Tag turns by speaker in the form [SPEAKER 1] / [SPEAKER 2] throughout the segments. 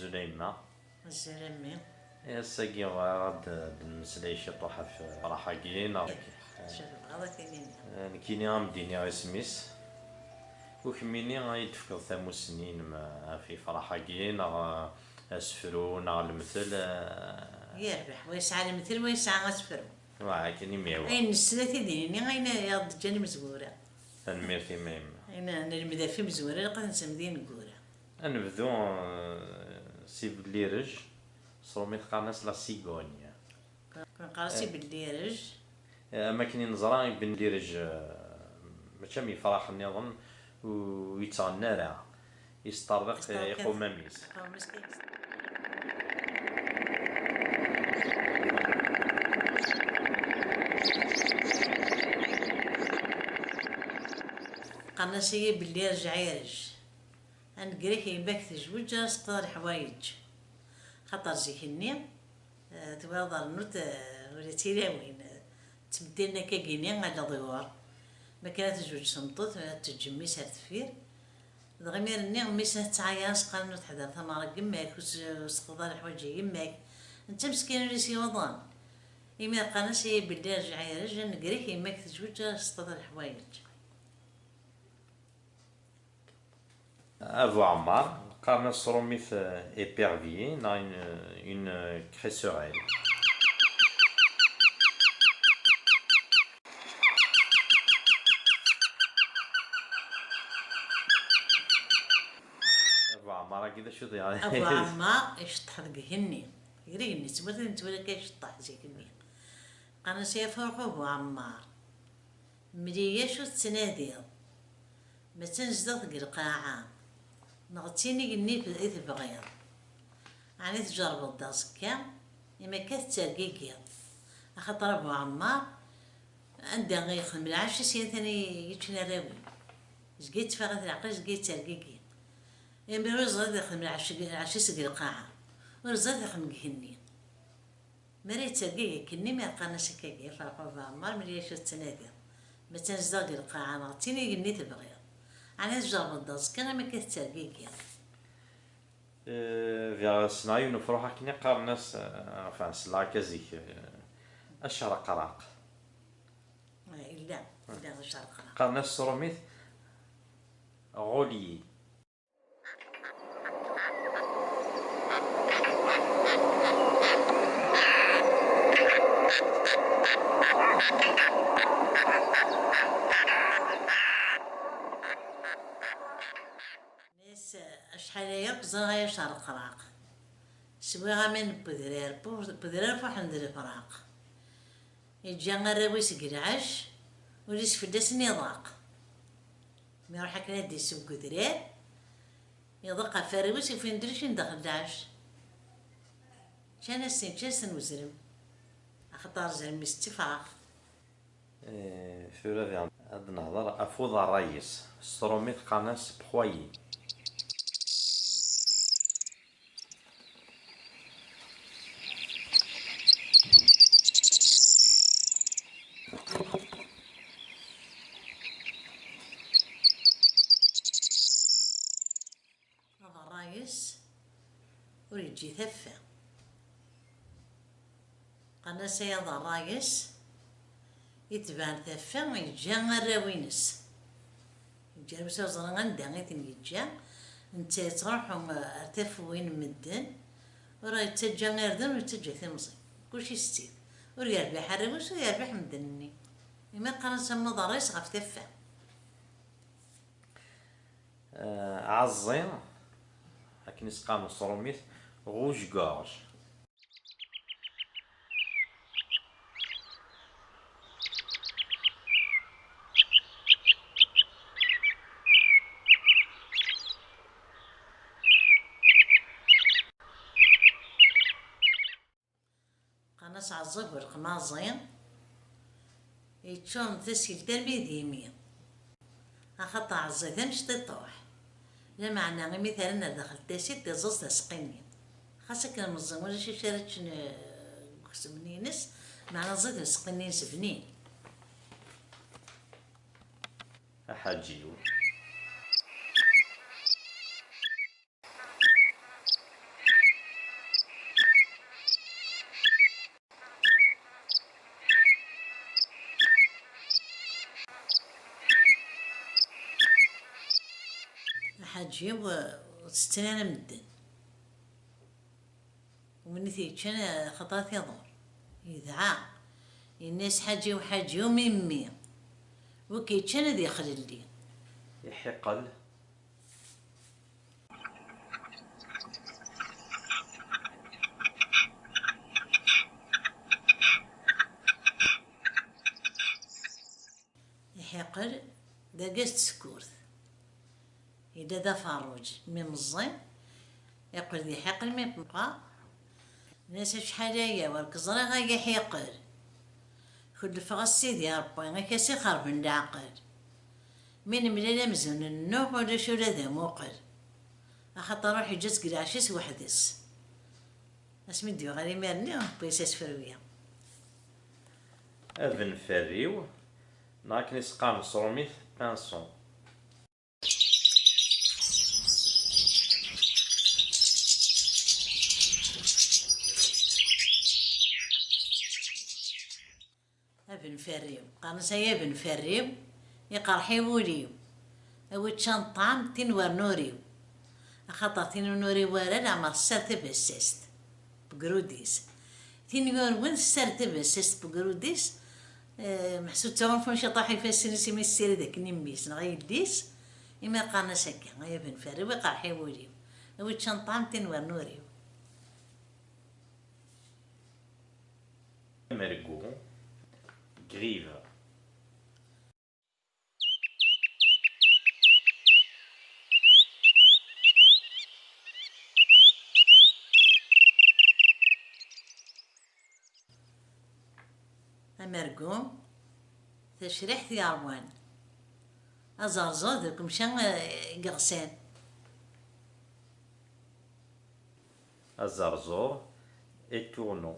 [SPEAKER 1] زليمة.
[SPEAKER 2] الزلمي
[SPEAKER 1] يا ساقي غاد نمسلاي شي طوحة في فرحاكي ناغ
[SPEAKER 2] شوف غادا كاينين
[SPEAKER 1] نكيني غامديني غا سميس وكميني غايتفقد ثاموسنين في فرحاكي ناغ اسفرو ناغ المثل
[SPEAKER 2] يربح ويسعى المثل ويسعى غسفر
[SPEAKER 1] كيني ميوا
[SPEAKER 2] اين السلاتي ديني غاين ياض جاني مزورة
[SPEAKER 1] تنميرتي ميم.
[SPEAKER 2] اين نرمدا في مزورة لقد نسمدين قورة
[SPEAKER 1] نبدو سي بليرج صرومي تقارناس لا سيغونيا
[SPEAKER 2] كون قارسي بالليرج
[SPEAKER 1] أماكن نزرا بن ليرج ماشي يفرح النظام ويتغنى راه يسترزق يقوم ماميس.
[SPEAKER 2] قالنا سي بالليرج عيرج نقريك يباك تجوج سقطار حوايج خاطر زيكني تواضع نوت ولا تيلاوين تبدلنا كاكيني على ضوار ما كانت تجوج سمطوط تجمي سار تفير دغمير ني ميسه تعاياس قال نوت حدا ثمار يماك وسقطار حوايج يماك انت مسكين ريسي وضان يما قالنا سي بالليرج عيرج نقريك يماك تجوج سقطار حوايج.
[SPEAKER 1] Avo Ammar, قارنا الصروميث épervier dans une cresserelle. أبو عمار كذا شو ضيع.
[SPEAKER 2] أبو عمار يشطح ذقهني يريني تبغى نتولى كيشطح زيكني قانا سيفرحو أبو عمار مليا شو تناديض ما تنزدغ القاعة نغتيني قني في الإث بغيض يعني تجرب الداسكا إما كانت ترقيقيض أخطر أبو عمار عندها غيخدم العشي سين ثاني يتشنا راوي زقيت فاغت العقل زقيت ترقيقي إما رزغ يخدم العشي سقي القاعة ورزغ يخدم قهني مريت ترقيقي كني ما يلقانا سكاكي فرقو أبو عمار ملي شو تنادي ما تنزدغ القاعة نغتيني قني تبغيض أنا تجرب الداسكا ما كانت ترقيقي
[SPEAKER 1] في السيناريو نفرح كني قارناس enfin سلاكازيك الشهر قراق
[SPEAKER 2] إلا الشرق
[SPEAKER 1] قارناس الصروميث غولي.
[SPEAKER 2] شحال هي زغايا شهر قراق سويها من بذرار فحند الفراق يجي غراوي سقرعش وليس فداس نضاق ما يروح هكا يدي سوق ذرار يضق فاروس فين دريش ندخل داعش كان السن كان وزرم اخطار زرم استفراغ
[SPEAKER 1] في هذا هاد النهضر افوض الرئيس الصروميث قارناس بخويي.
[SPEAKER 2] هذا الرئيس ويجي ثفة قلنا سيض الرئيس يتبان ثفة ويجي غراوينس يجي وزران عندها غيثن يجي انت تروحوا ارتفوا وين مدن وراه يتجا غيردن ويتجا ثمزي كلشي ستيل وريربح الروس ويربح مدني إما قرن سمو ضريس غف ثفة
[SPEAKER 1] عزي لكن يسقام الصروميث غوج جورج.
[SPEAKER 2] قناص عزيب والقماصين يتشون تسكيل تربية ديمية أخطا عزيتان شتطوح لا معنى مثلا دخل تاسيت تزوز تسقيني خاصة كان مزم ولا شي شارتش سبنينس معنى زيد سقيني سبنين
[SPEAKER 1] حاجيو
[SPEAKER 2] حاجي وستنا مدن ومن كان خطات يضر يدعى الناس حاجي وحاجي وميمي وكي كان ذي خللي
[SPEAKER 1] يحقل.
[SPEAKER 2] يحقل دا قست سكورث إذا دا فاروج ممزي يقول ذي حقل مبقى ناس شحال هي والكزرة غا يحقل كل فغسي دي ربي غا كاسي خرب العقل من ملالا مزون النوح ولا شو ذا موقل أخطر روحي جات قراشيس وحدس اسمي ديو غادي مالني بيساس فروية
[SPEAKER 1] أذن فريو ناكني سقام صروميث بانسون.
[SPEAKER 2] ابن فريو قانصا يا ابن فريو يقرحي وليو أود شنطام تنور نوريو خاطر تنوري ورا لعمر سرت بسست بقروديس تنور وين سرت بسست بقروديس محسوب تعرفون شي طاحي في السنسي من السير ذاك نميس نغي يديس إما قانا سكا يا ابن فريو يقرحي وليو أود شنطام تنور نوريو
[SPEAKER 1] مرقو غريفة.
[SPEAKER 2] أمرقوم تشريح في أروان أزرزو ذوك مشان قغسان
[SPEAKER 1] الزرزور التورنو.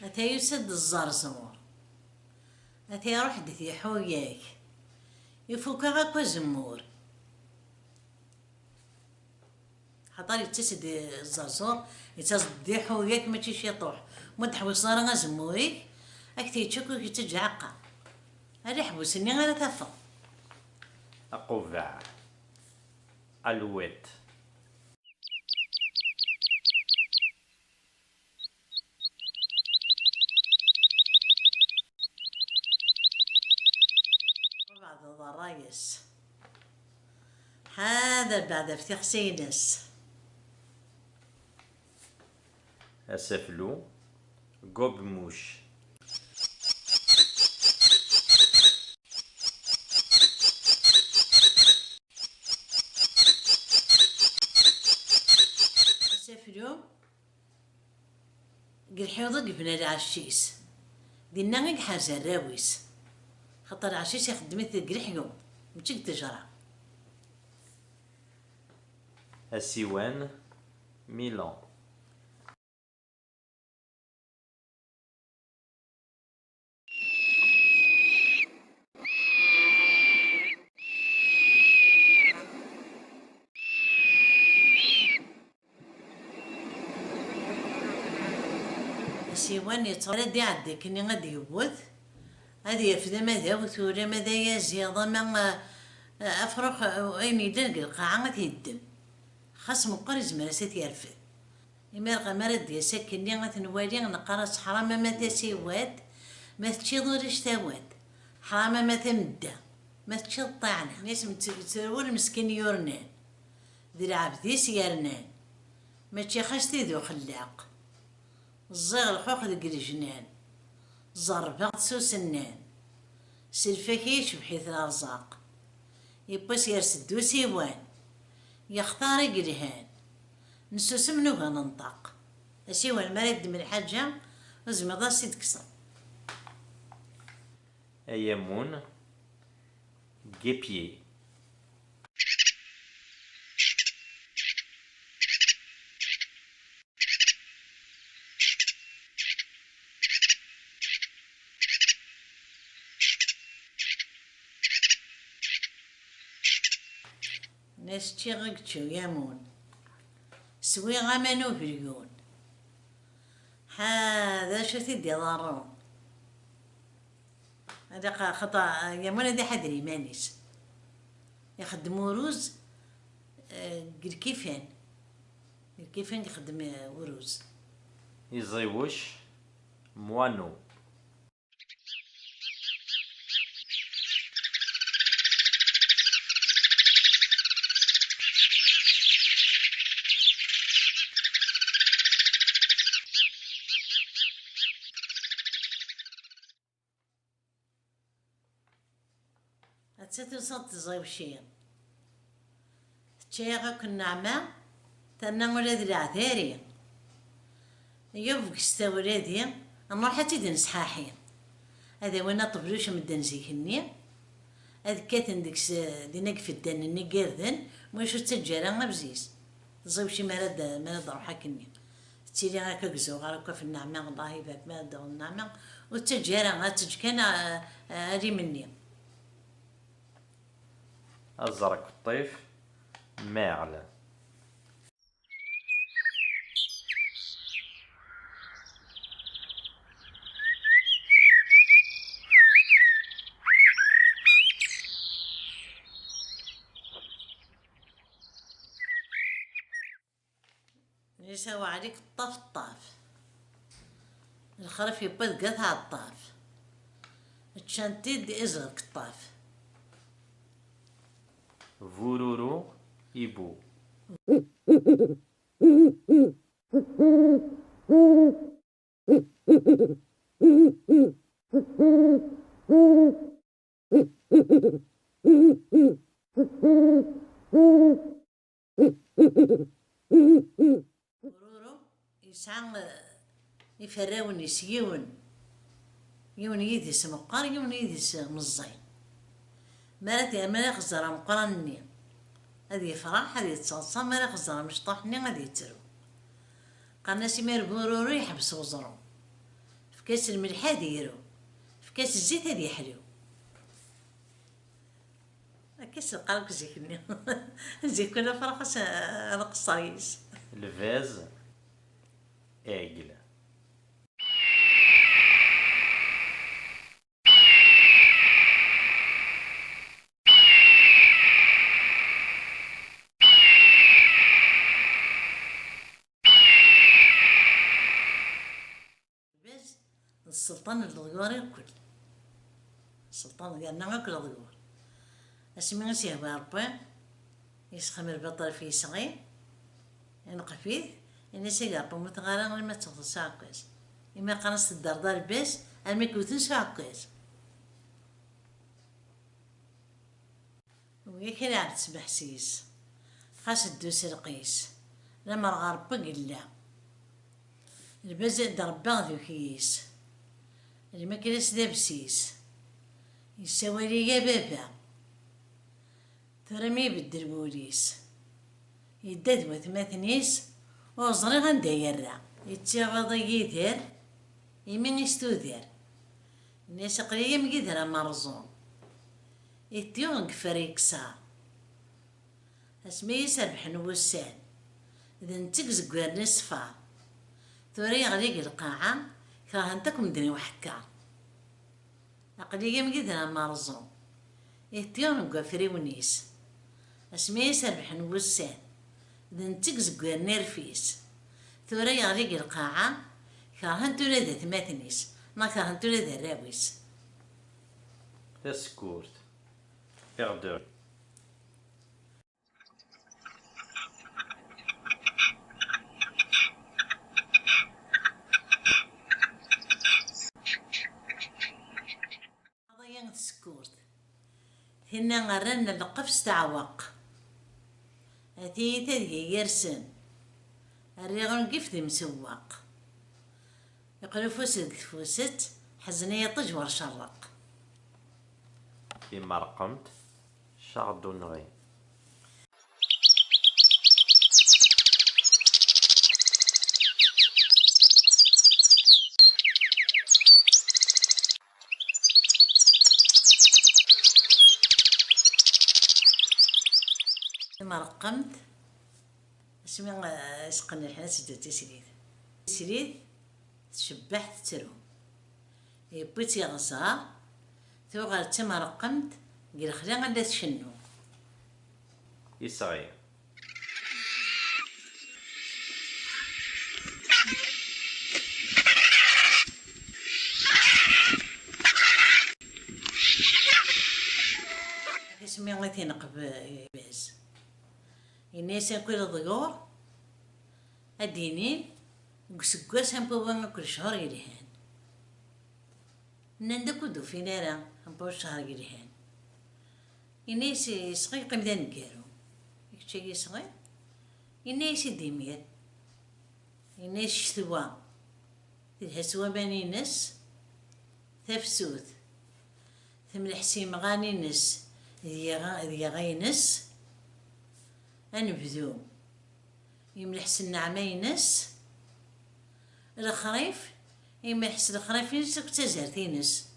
[SPEAKER 2] أتا يسد الزرزور أتا يروح دثي حوياك يفوك غاكو زمور خاطر يتسد الزرزور يتصد دي حوياك ما تيش يطوح مدحوي صار غا زموريك أكتي تشكو كي تجعقا هذا حبوسني غير تفا
[SPEAKER 1] أقوفع ألويت.
[SPEAKER 2] بعد الضرايس هذا بعد افتح سينس
[SPEAKER 1] أسفلو قبموش.
[SPEAKER 2] سافرو قرحيوض قبنا العشيس دينا غير حاجة الراويس خاطر العشيس يخدمت قرحيو متشك تجرى
[SPEAKER 1] السيوان ميلان.
[SPEAKER 2] السيوان يتولد يعدي كني غادي يبوث هذه يفدا ماذا وثورة ماذا يزيض ما أفرخ أين يدلق القاعة غادي يدم خاص مقر زمرا سيت يرفد إما رغم مرد يسكني غتنوالي نقرا حرام ما تسيوات ما تشي ضرش تاوات حرام ما تمدى ما تشي طعنا ناس ترول مسكين يورنان ذي العبد يرنان ما تشي خشتي ذو خلاق الزغل الخوخ ذي الجنان زربا سوسنان سلفكيش بحيث الأرزاق يبس يرسدو سيوان يختار قرهان نسوس منو غننطق السيوان مريد من الحاجة وزمضا سيد كسر
[SPEAKER 1] أيامون جيبيي.
[SPEAKER 2] ناس تشيغكتشو يامون سوي غامانو بريون هذا شو تدي ضارون هذا خطا يامون هذا حدري مانيس يخدموا روز كيفين يخدم وروز
[SPEAKER 1] يزيوش موانو.
[SPEAKER 2] هتساتو صوت زيوشين تشيغا كنعمة تانا ولاد العذاري يوفق ستا ولادي نروح تيدي نسحاحين هذا وين طبلوش مدن زيكني هذا كاتن ديكس ديناك في الدن اني قاردن موشو تسجيرا ما بزيز زوجي مراد روحا كني تيلي هكا كزو هكا في النعمة الله يبارك ما داو النعمة وتسجيرا غاتج كان هادي مني
[SPEAKER 1] الزرق الطيف ماعل.
[SPEAKER 2] يسوى عليك الطاف الخرف يبقى قطع الطاف تشانتيد ازرق الطاف
[SPEAKER 1] فورورو إيبو.
[SPEAKER 2] ورورو يسعى يفراون يسيون يون يديس مقار يون يديس مزين مراتي أمانة خزرة مقرني هذه فرح هذه تصاصة مرا خزرة مشطحني هذه ترو قالنا سيمير بورورو يحبس وزرو في كاس الملح هذه يرو في كاس الزيت هذه يحلو كاس القلب زيكني زيكونا فرح أنا قصريس
[SPEAKER 1] الفاز آجل.
[SPEAKER 2] السلطان الضغور الكل السلطان قالنا غاكل ضغور اسمي نسيه باربي يسخم البطل في صغير ينقفيه إني سيقابو متغارا ما تغطى ساكوز إما قنص الدردار بس الميكوتن ساكوز ويكري عاد تسبح سيس خاص الدوس القيس لما رغاربا قلا البزء دربا ذو كيس المكرس دابسيس يسوالي يا بابا ترمي بالدربوليس يداد وثماثنيس وزري غندا يرى يتشاغض يدير يمين يستودير الناس قليا مقدرة مرزون يتيون كفريك صار اسمي يسربح نوسان إذا نتكز قوارني صفار ثوري غليق القاعة كراهنتكم مدني وحكار أقليا مقدرة مرزون يتيون كفري ونيس اسمي يسربح نوسان إذا نتكز قوارني رفيس ثوري غليق القاعة كراهنتو لدى ثماثنيس ما كراهنتو لدى الراويس
[SPEAKER 1] تسكورت بيردور.
[SPEAKER 2] قضية تسكورت هنا غرنا لقف ستعوق هاتي تدهي يرسن الريغن قف ذي مسواق يقولوا فوسد فوست حزنية طجور شرق
[SPEAKER 1] كيما رقمت شاردونغي.
[SPEAKER 2] ما رقمت اسمي اسقني الحين سدت سريد تشبح تترو يبيت يغزار توغر تما رقمت قال خلينا غادا تشنو
[SPEAKER 1] يصغي
[SPEAKER 2] اسمي غيتي نقب باز الناس كل ضيور الدينين وسكواس هم بوان كل شهر يلهان نندكو دو في نارا هم بو شهر يلهان الناس صغير قيمدا نكارو يكتشي صغير الناس ديمير الناس شتوا الهسوا باني نس تفسوت ثم الحسيم غاني نس ذي غينس أنبذو يملحس النعمينس الخريف يملحس الخريف ينس وتزارتينس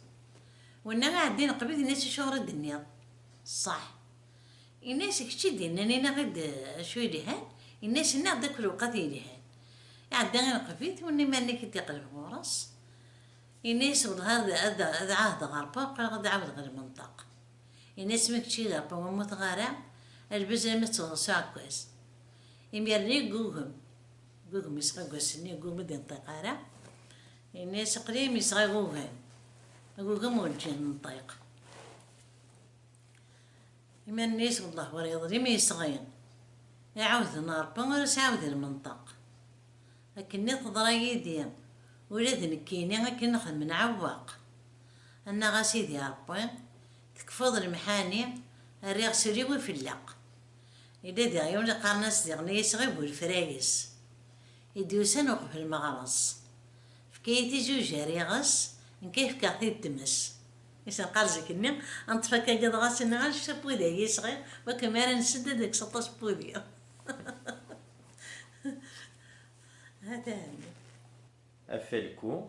[SPEAKER 2] وانا عدين قبيل الناس شهر الدنيا صح الناس كشي دينا نينا غد شو يلهان الناس هنا داك الوقت يلهان عدين قبيل وني مالك تقلب ورس الناس هذا عهد غربا وقال غد عاود غير المنطق الناس مكشي غربا وموت غارع البزر متوسع كويس يميرني قوهم يسقى قوسني قوم مدين طيقارا الناس قريم يسقى قوهم والجن نطيق إما الناس والله وريض ما يسغين يعاود نار بنغرس عاود المنطق لكن نضرى يدي ولاد نكيني لكن نخدم من عواق أنا غاسيدي ربي تكفض المحاني الريغ سريوي في اللق إذا دي يوم لقى الناس ديغني يسغيب الفرايس يديوسن وقف المغرس فكيتي جوج ريغس كيف كاثي الدمس يسن قارزك إني أنطفاكا قد غاس إني غاش بوذي يسغي وكمارا نسدد ديك 16 بوذي هذا
[SPEAKER 1] أفلكو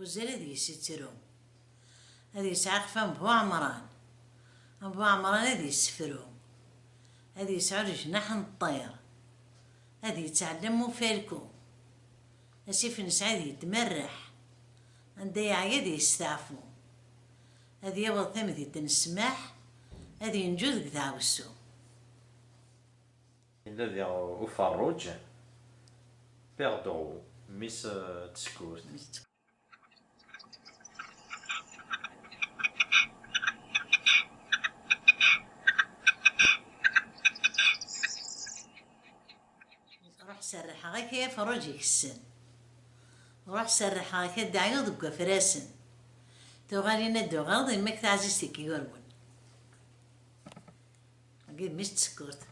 [SPEAKER 2] بوزير هذي يسترو هذي يسعق فم بو عمران بو عمران هذي يسفرو هذي يسعر جناح الطير هذي يتعلم فالكو أسيف نسعد يتمرح عندي يعيد يستعفو هذي يبغى ثمثي تنسماح هذي ينجوذ كذا وسو
[SPEAKER 1] الذي أفرج بيردو ميس تسكورت
[SPEAKER 2] روح سرحها غير كيف فرجي السن روح سرحها كي دعيو ضقا فراسن توغالينا دوغالض يمك تعزيزتي كي يورون أكيد مش تسكورت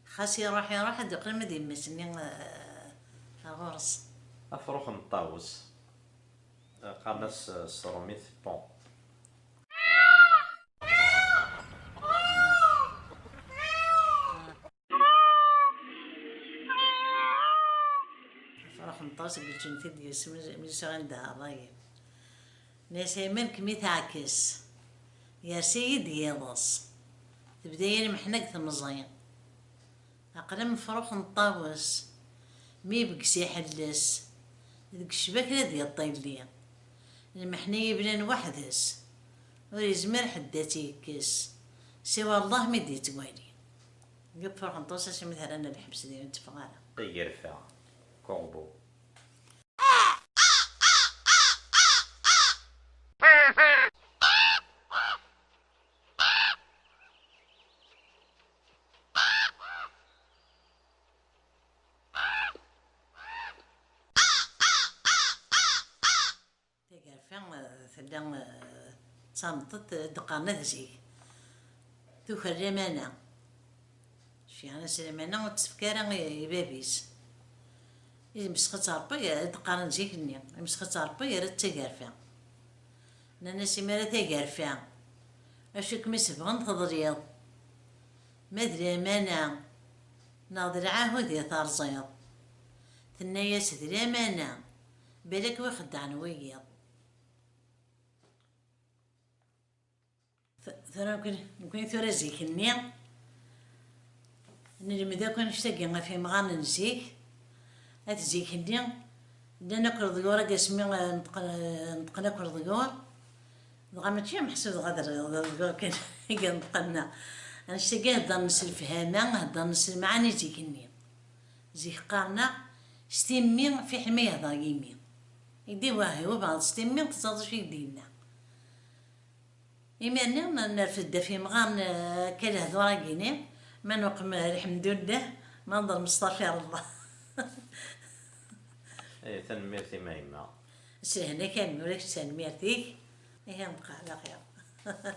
[SPEAKER 2] خاص يروح دوق المدينة مسني غورس
[SPEAKER 1] أفروخ نطاوز قارناس سروميث بون
[SPEAKER 2] فرح نطاوز قلت جنتي ديس مجلس عندها الرايب ناس يمن كمي تعكس يا سيد يضص تبداين محنك ثمزين أقلم فروخ نطاوز مي بقسي حلس ديك الشباك ديال الطيلين المحنية بلان وحدس ويزمر حداتي يكس سوى الله مدي توالي قب فروخ نطوس اش مثلا انا الحبس ديال نتفغانا
[SPEAKER 1] غير فيها كومبو
[SPEAKER 2] ثلا تصامتت دقارنا ذزيك توخر رمانا شي انا سلمانا وتسفكارا يبابيس إذا مسخت ربي دقارن زيكني مسخت ربي راه تاكارفا أنا ناسي مرا تاكارفا أشك مسبغن تضريض مدري مانا ناظر عهودي ثارزيض ثنيا سدري مانا بالك وخدعن ويض ثرا نكون ثورة زيك النيم نرمي كون نشتاقي ما في مغان نزيك هات زيك النيم دا ناكل ضيورة قاسمي نتقنا كل ضيور دغا ماشي محسوب غادر كان نتقنا نشتاقي هدا نص الفهامة هدا نص المعاني زيك النيم زيك قارنا ستيمي في حماية ضايمي يدي واهي وبعض ستيمي تصادش في يدينا إيماننا نرفد في مغان كله ذراقيني ما نقم الحمد لله ما نضل مستغفر الله.
[SPEAKER 1] ايه تنميرتي ما يما
[SPEAKER 2] سهنا كان نوريك تنميرتيك. إيه نبقى على خير.